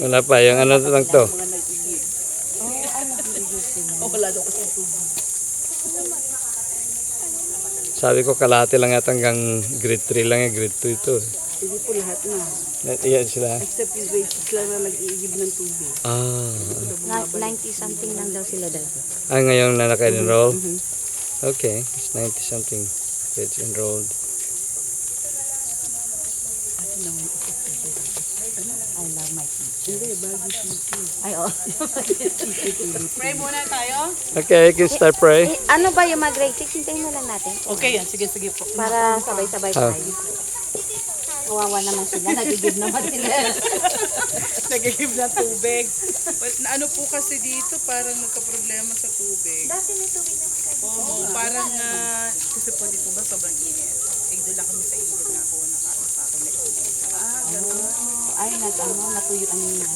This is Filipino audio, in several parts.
Wala pa. Yung ano lang to. Mga nag-igib. Wala daw kasi tubig. Sabi ko kalahati lang yata hanggang grade 3 lang yan. Grade 2 ito. Hindi po lahat na. Iyan sila. Except yung grade 6 lang na nag-iigib ng tubig. 90 something lang daw sila dati. Ngayon na naka-enroll? Okay. It's 90 something. It's enrolled. I love my teacher. Hindi, bagay teacher. Ay, oh. Pray muna tayo. Okay, you can start pray. Ano ba yung mga grade 6? Hintayin na lang natin. Okay yan, sige po. Para sabay-sabay tayo. Kawawa naman sila. Nagigib naman sila. Nag-igib ng tubig. Well, ano po kasi dito, parang nagka-problema sa tubig. Dati may tubig naman kayo. Oo, parang kasi po dito ba sobrang init. Doon lang kami sa igib na ako nakakonect. Ganun. Ay, natuyuan niya.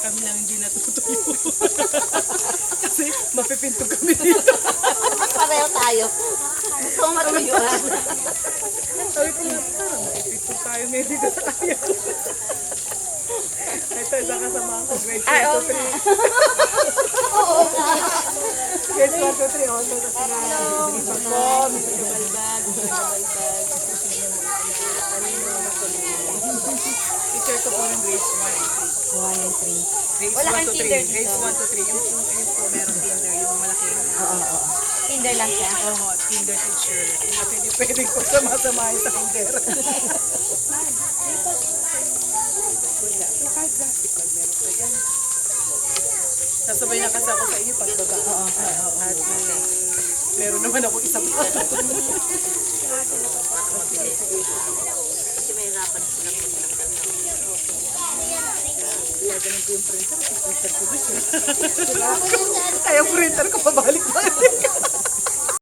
Kami lang hindi natutuyo. Kasi mapipinto kami dito. Pareho tayo. Gusto mo matuyuan. Sabi ko nga, parang mapipinto tayo ngayon dito sa kaya. Ito, isang kasama ko. Grade 1 to 3. Grade 1 to 3. Also, kasi nga, isang ko, Mr. Balbag, teacher ko po ng grades 1 and 3. 1 and 3. Grades Wala 1 kang to 3. kinder dito? Grades 1 to 3. Yung po, meron kinder, yung malaki. Oo. Kinder lang siya. Oo, kinder teacher. At hindi pwedeng po sama-samahin sa kinder. Kahit plastic bag, meron ka yan. Sasabay na kasi ako sa inyo pagbaba. At meron naman ako isang pa. Kasi may hirapan sila magtanggal na. Kaya ganun po yung printer. Yung printer ko doon. Kaya printer ko pabalik-balik.